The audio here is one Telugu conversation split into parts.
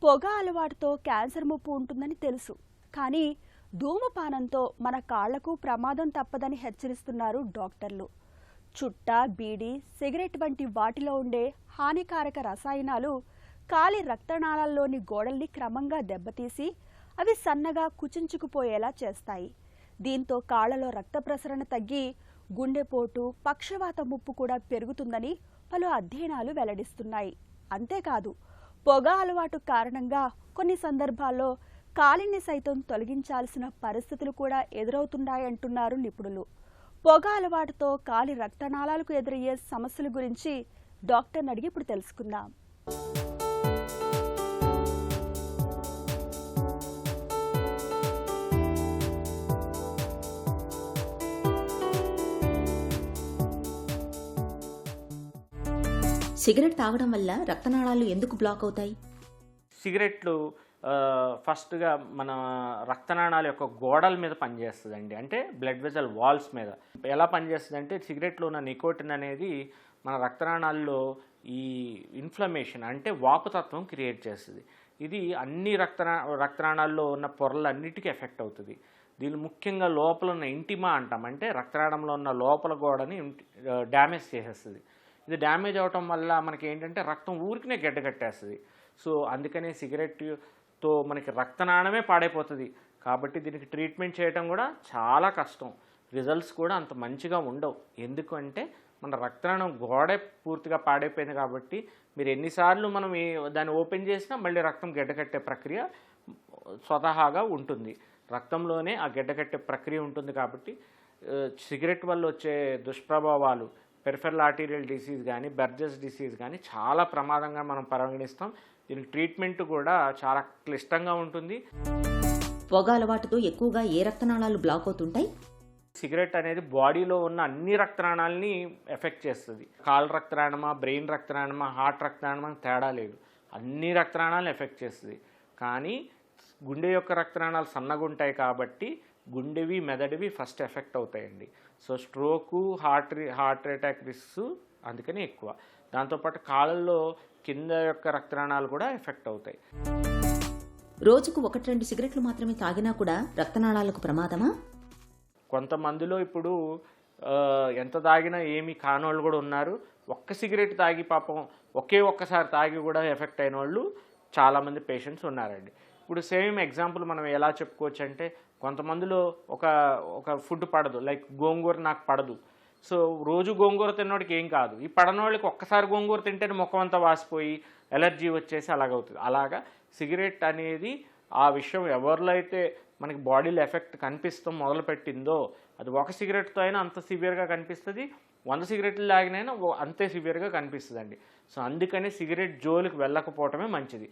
పొగ అలవాటుతో క్యాన్సర్ ముప్పు ఉంటుందని తెలుసు. కానీ ధూమపానంతో మన కాళ్లకు ప్రమాదం తప్పదని హెచ్చరిస్తున్నారు డాక్టర్లు. చుట్ట, బీడి, సిగరెట్ వంటి వాటిలో ఉండే హానికారక రసాయనాలు కాలి రక్తనాళాల్లోని గోడల్ని క్రమంగా దెబ్బతీసి అవి సన్నగా కుచించుకుపోయేలా చేస్తాయి. దీంతో కాళ్లలో రక్త ప్రసరణ తగ్గి గుండెపోటు, పక్షవాత ముప్పు కూడా పెరుగుతుందని పలు అధ్యయనాలు వెల్లడిస్తున్నాయి. అంతేకాదు, పొగ అలవాటు కారణంగా కొన్ని సందర్భాల్లో కాలిని సైతం తొలగించాల్సిన పరిస్థితులు కూడా ఎదురవుతున్నాయంటున్నారు నిపుణులు. పొగ అలవాటుతో కాలి రక్తనాళాలకు ఎదురయ్యే సమస్యల గురించి డాక్టర్ని అడిగి ఇప్పుడు తెలుసుకుందాం. సిగరెట్ తాగడం వల్ల రక్తనాళాలు ఎందుకు బ్లాక్ అవుతాయి? సిగరెట్లు ఫస్ట్గా మన రక్తనాళాల యొక్క గోడల మీద పనిచేస్తుందండి. అంటే బ్లడ్ వెజల్ వాల్స్ మీద ఎలా పనిచేస్తుంది అంటే, సిగరెట్లో ఉన్న నికోటిన్ అనేది మన రక్తనాళాల్లో ఈ ఇన్ఫ్లమేషన్ అంటే వాపుతత్వం క్రియేట్ చేస్తుంది. ఇది అన్ని రక్తనాళాల్లో ఉన్న పొరలన్నిటికీ ఎఫెక్ట్ అవుతుంది. దీన్ని ముఖ్యంగా లోపల ఉన్న ఇంటిమా అంటాం, అంటే రక్తనాళంలో ఉన్న లోపల గోడని డ్యామేజ్ చేసేస్తుంది. ఇది డ్యామేజ్ అవటం వల్ల మనకి ఏంటంటే రక్తం ఊరికినే గడ్డకట్టేస్తుంది. సో అందుకనే సిగరెట్తో మనకి రక్తనాళమే పాడైపోతుంది. కాబట్టి దీనికి ట్రీట్మెంట్ చేయడం కూడా చాలా కష్టం, రిజల్ట్స్ కూడా అంత మంచిగా ఉండవు. ఎందుకంటే మన రక్తనాళం గోడే పూర్తిగా పాడైపోయింది. కాబట్టి మీరు ఎన్నిసార్లు మనం దాన్ని ఓపెన్ చేసినా మళ్ళీ రక్తం గడ్డకట్టే ప్రక్రియ స్వతహాగా ఉంటుంది. రక్తంలోనే ఆ గడ్డకట్టే ప్రక్రియ ఉంటుంది. కాబట్టి సిగరెట్ వల్ల వచ్చే దుష్ప్రభావాలు పెరిఫెరల్ ఆర్టీరియల్ డిసీజ్ కానీ, బెర్జెస్ డిసీజ్ కానీ చాలా ప్రమాదంగా మనం పరిగణిస్తాం. దీనికి ట్రీట్మెంట్ కూడా చాలా క్లిష్టంగా ఉంటుంది. పొగ అలవాటుతో ఎక్కువగా ఏ రక్తనాళాలు బ్లాక్ అవుతుంటాయి? సిగరెట్ అనేది బాడీలో ఉన్న అన్ని రక్తనాళాలని ఎఫెక్ట్ చేస్తుంది. కాళ్ళ రక్తనాళమా, బ్రెయిన్ రక్తనాళమా, హార్ట్ రక్తనాళమా తేడా లేదు, అన్ని రక్తనాళాలను ఎఫెక్ట్ చేస్తుంది. కానీ గుండె యొక్క రక్తనాళాలు సన్నగా ఉంటాయి కాబట్టి గుండెవి, మెదడువి ఫస్ట్ ఎఫెక్ట్ అవుతాయండి. So stroke, heart attack risk అందుకని ఎక్కువ. దాంతోపాటు కాళ్ళల్లో కింద యొక్క రక్తనాళాలు కూడా ఎఫెక్ట్ అవుతాయి. రోజుకు 1-2 సిగరెట్లు మాత్రమే తాగినా కూడా రక్తనాళాలకు ప్రమాదమా? కొంతమందిలో ఇప్పుడు ఎంత తాగినా ఏమీ కానోళ్ళు కూడా ఉన్నారు. ఒక్క సిగరెట్ తాగి పాపం ఒక్కసారి తాగి కూడా ఎఫెక్ట్ అయిన వాళ్ళు చాలామంది పేషెంట్స్ ఉన్నారండి. ఇప్పుడు సేమ్ ఎగ్జాంపుల్ మనం ఎలా చెప్పుకోవచ్చు అంటే, కొంతమందిలో ఒక ఫుడ్ పడదు, లైక్ గోంగూర నాకు పడదు. సో రోజు గోంగూర తిన్నోడికి ఏం కాదు. ఈ పడనోళ్ళకి ఒక్కసారి గోంగూర తింటేనే ముఖం అంతా వాసిపోయి ఎలర్జీ వచ్చేసి అలాగవుతుంది. అలాగా సిగరెట్ అనేది ఆ విషయం ఎవరిలో అయితే మనకి బాడీలో ఎఫెక్ట్ కనిపిస్తాం మొదలుపెట్టిందో, అది ఒక సిగరెట్తో అయినా అంత సివియర్గా కనిపిస్తుంది, 100 సిగరెట్లు తాగినైనా అంతే సివియర్గా కనిపిస్తుందండి. సో అందుకని సిగరెట్ జోలికి వెళ్ళకపోవటమే మంచిది.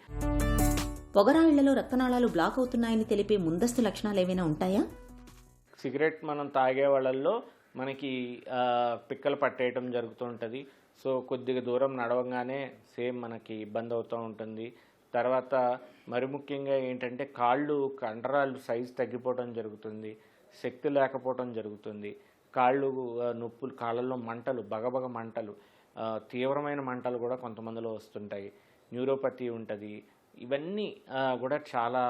పొగరాళ్లలో రక్తనాళాలు బ్లాక్ అవుతున్నాయని తెలిపే ముందస్తు లక్షణాలు ఏమైనా ఉంటాయా? సిగరెట్ మనం తాగే వాళ్ళల్లో మనకి పిక్కలు పట్టేయటం జరుగుతుంటుంది. సో కొద్దిగా దూరం నడవగానే సేమ్ మనకి ఇబ్బంది అవుతూ ఉంటుంది. తర్వాత మరి ముఖ్యంగా ఏంటంటే కాళ్ళు కండరాలు సైజు తగ్గిపోవడం జరుగుతుంది, శక్తి లేకపోవడం జరుగుతుంది, కాళ్ళు నొప్పులు, కాళ్ళల్లో మంటలు, బగబగ మంటలు, తీవ్రమైన మంటలు కూడా కొంతమందిలో వస్తుంటాయి, న్యూరోపతి ఉంటుంది. ఇవన్నీ కూడా చాలా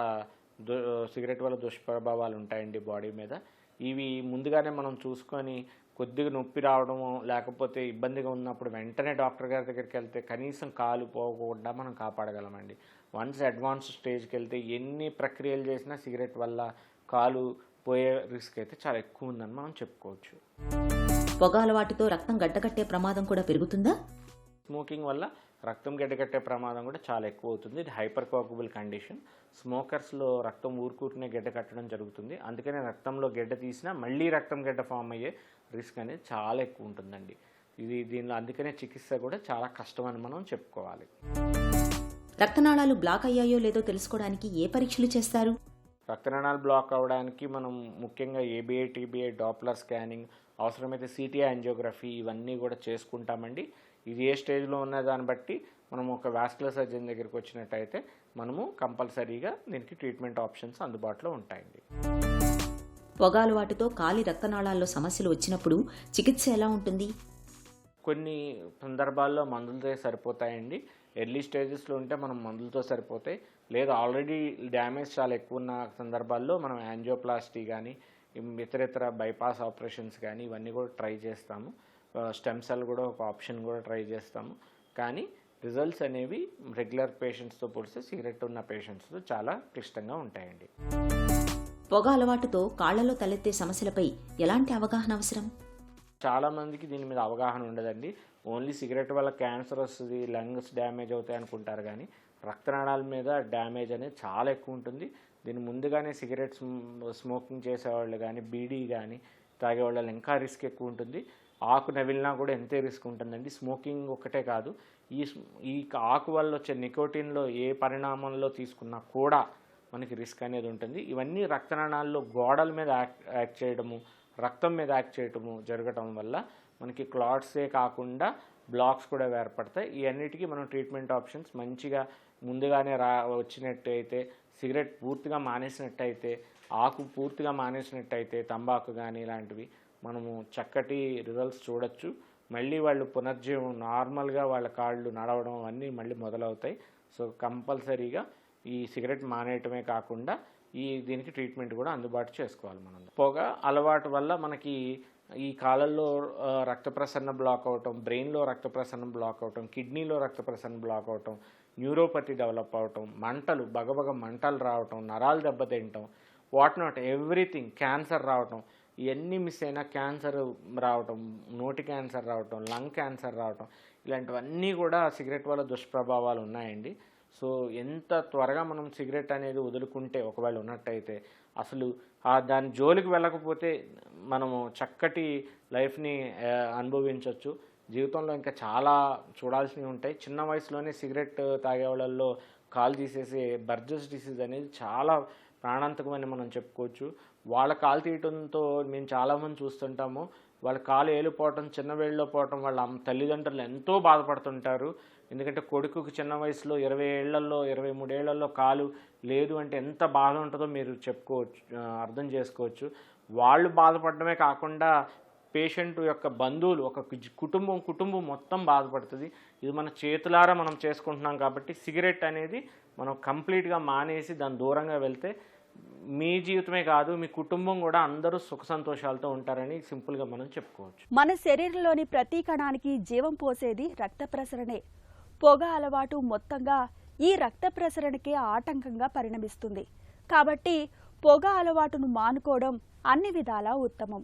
సిగరెట్ వల్ల దుష్ప్రభావాలు ఉంటాయండి బాడీ మీద. ఇవి ముందుగానే మనం చూసుకొని కొద్దిగా నొప్పి రావడము లేకపోతే ఇబ్బందిగా ఉన్నప్పుడు వెంటనే డాక్టర్ గారి దగ్గరికి వెళ్తే కనీసం కాలు పోకుండా మనం కాపాడగలమండి. వన్స్ అడ్వాన్స్ స్టేజ్కి వెళ్తే ఎన్ని ప్రక్రియలు చేసినా సిగరెట్ వల్ల కాలు పోయే రిస్క్ అయితే చాలా ఎక్కువ ఉందని మనం చెప్పుకోవచ్చు. పొగ అలవాటుతో రక్తం గడ్డకట్టే ప్రమాదం కూడా పెరుగుతుందా? స్మోకింగ్ వల్ల రక్తం గడ్డకట్టే ప్రమాదం కూడా చాలా ఎక్కువ అవుతుంది. ఇది హైపర్ కోగబుల్ కండిషన్. స్మోకర్స్లో రక్తం ఊరుకూరునే గడ్డ కట్టడం జరుగుతుంది. అందుకనే రక్తంలో గడ్డ తీసినా మళ్ళీ రక్తం గడ్డ ఫామ్ అయ్యే రిస్క్ అనేది చాలా ఎక్కువ ఉంటుందండి. దీనిలో అందుకనే చికిత్స కూడా చాలా కష్టం అని మనం చెప్పుకోవాలి. రక్తనాళాలు బ్లాక్ అయ్యాయో లేదో తెలుసుకోవడానికి ఏ పరీక్షలు చేస్తారు? రక్తనాళాలు బ్లాక్ అవ్వడానికి మనం ముఖ్యంగా ఏబిఐ, టీబీఐ, డాప్లర్ స్కానింగ్, అవసరమైతే సిటీ యాంజియోగ్రఫీ ఇవన్నీ కూడా చేసుకుంటామండి. ఇది ఏ స్టేజ్లో ఉన్న దాన్ని బట్టి మనం ఒక వాస్కులర్ సర్జన్ దగ్గరికి వచ్చినట్టయితే మనము కంపల్సరీగా దీనికి ట్రీట్మెంట్ ఆప్షన్స్ అందుబాటులో ఉంటాయండి. పొగ అలవాటుతో కాలి రక్తనాళాల్లో సమస్యలు వచ్చినప్పుడు చికిత్స ఎలా ఉంటుంది? కొన్ని సందర్భాల్లో మందులతో సరిపోతాయండి. ఎర్లీ స్టేజెస్లో ఉంటే మనం మందులతో సరిపోతాయి. లేదా ఆల్రెడీ డ్యామేజ్ చాలా ఎక్కువ ఉన్న సందర్భాల్లో మనం యాంజియోప్లాస్టీ కానీ ఇతరితర బైపాస్ ఆపరేషన్స్ కానీ ఇవన్నీ కూడా ట్రై చేస్తాము. స్టెమ్ సెల్ కూడా ఒక ఆప్షన్ కూడా ట్రై చేస్తాము. కానీ రిజల్ట్స్ అనేవి రెగ్యులర్ పేషెంట్స్తో పోలిస్తే సిగరెట్ ఉన్న పేషెంట్స్తో చాలా క్లిష్టంగా ఉంటాయండి. పొగ అలవాటుతో కాళ్లలో తలెత్తే సమస్యలపై ఎలాంటి అవగాహన అవసరం? చాలామందికి దీని మీద అవగాహన ఉండదండి. ఓన్లీ సిగరెట్ వల్ల క్యాన్సర్ వస్తుంది, లంగ్స్ డ్యామేజ్ అవుతాయి అనుకుంటారు. కానీ రక్తనాళాల మీద డ్యామేజ్ అనేది చాలా ఎక్కువ ఉంటుంది. దీని ముందుగానే సిగరెట్ స్మోకింగ్ చేసేవాళ్ళు కానీ బీడీ కానీ తాగేవాళ్ళు ఇంకా రిస్క్ ఎక్కువ ఉంటుంది. ఆకు నవిలినా కూడా ఎంతే రిస్క్ ఉంటుందండి. స్మోకింగ్ ఒకటే కాదు, ఈ ఆకు వల్ల వచ్చే నికోటిన్లో ఏ పరిణామంలో తీసుకున్నా కూడా మనకి రిస్క్ అనేది ఉంటుంది. ఇవన్నీ రక్తనాళాల్లో గోడల మీద యాక్ట్ చేయడము, రక్తం మీద యాక్ట్ చేయటము జరగటం వల్ల మనకి క్లాట్సే కాకుండా బ్లాక్స్ కూడా ఏర్పడతాయి. ఈ అన్నిటికీ మనం ట్రీట్మెంట్ ఆప్షన్స్ మంచిగా ముందుగానే వచ్చినట్టయితే, సిగరెట్ పూర్తిగా మానేసినట్టయితే, ఆకు పూర్తిగా మానేసినట్టయితే, తంబాకు కానీ ఇలాంటివి మనము చక్కటి రిజల్ట్స్ చూడొచ్చు. మళ్ళీ వాళ్ళు పునర్జీవం నార్మల్గా వాళ్ళ కాళ్ళు నడవడం అన్నీ మళ్ళీ మొదలవుతాయి. సో కంపల్సరీగా ఈ సిగరెట్ మానేయటమే కాకుండా దీనికి ట్రీట్మెంట్ కూడా అందుబాటు చేసుకోవాలి మనం. పొగ అలవాటు వల్ల మనకి ఈ కాలంలో రక్త ప్రసరణ బ్లాక్ అవటం, బ్రెయిన్లో రక్త ప్రసరణ బ్లాక్ అవటం, కిడ్నీలో రక్త ప్రసరణ బ్లాక్ అవటం, న్యూరోపతి డెవలప్ అవటం, మంటలు బగబగ మంటలు రావటం, నరాలు దెబ్బతింటం, వాట్ నాట్ ఎవ్రీథింగ్, క్యాన్సర్ రావటం, ఇవన్నీ మిస్ అయినా క్యాన్సర్ రావటం, నోటి క్యాన్సర్ రావటం, లంగ్ క్యాన్సర్ రావటం, ఇలాంటివన్నీ కూడా సిగరెట్ వల్ల దుష్ప్రభావాలు ఉన్నాయండి. సో ఎంత త్వరగా మనం సిగరెట్ అనేది వదులుకుంటే ఒకవేళ ఉన్నట్టయితే, అసలు దాని జోలికి వెళ్ళకపోతే మనము చక్కటి లైఫ్ని అనుభవించవచ్చు. జీవితంలో ఇంకా చాలా చూడాల్సినవి ఉంటాయి. చిన్న వయసులోనే సిగరెట్ తాగే వాళ్ళల్లో కాలు తీసేసే బర్జెస్ డిసీజ్ అనేది చాలా ప్రాణాంతకమని మనం చెప్పుకోవచ్చు. వాళ్ళ కాలు తీయటంతో మేము చాలామంది చూస్తుంటాము. వాళ్ళ కాలు ఏలిపోవటం, చిన్న వేళ్ళలో పోవటం, వాళ్ళ తల్లిదండ్రులు ఎంతో బాధపడుతుంటారు. ఎందుకంటే కొడుకుకి చిన్న వయసులో 20 ఏళ్లలో 23 ఏళ్లలో కాలు లేదు అంటే ఎంత బాధ ఉంటుందో మీరు చెప్పుకోవచ్చు, అర్థం చేసుకోవచ్చు. వాళ్ళు బాధపడమే కాకుండా పేషెంట్ యొక్క బంధువులు, ఒక కుటుంబం మొత్తం బాధపడుతుంది. ఇది మన చేతులారా మనం చేసుకుంటున్నాం. కాబట్టి సిగరెట్ అనేది మనం కంప్లీట్గా మానేసి దాని దూరంగా వెళ్తే మీ జీవితమే కాదు, మీ కుటుంబం కూడా అందరూ సుఖ సంతోషాలతో ఉంటారని సింపుల్గా మనం చెప్పుకోవచ్చు. మన శరీరంలోని ప్రతి కణానికి జీవం పోసేది రక్త ప్రసరణే. పొగ అలవాటు మొత్తంగా ఈ రక్త ప్రసరణకే ఆటంకంగా పరిణమిస్తుంది. కాబట్టి పొగ అలవాటును మానుకోవడం అన్ని విధాలా ఉత్తమం.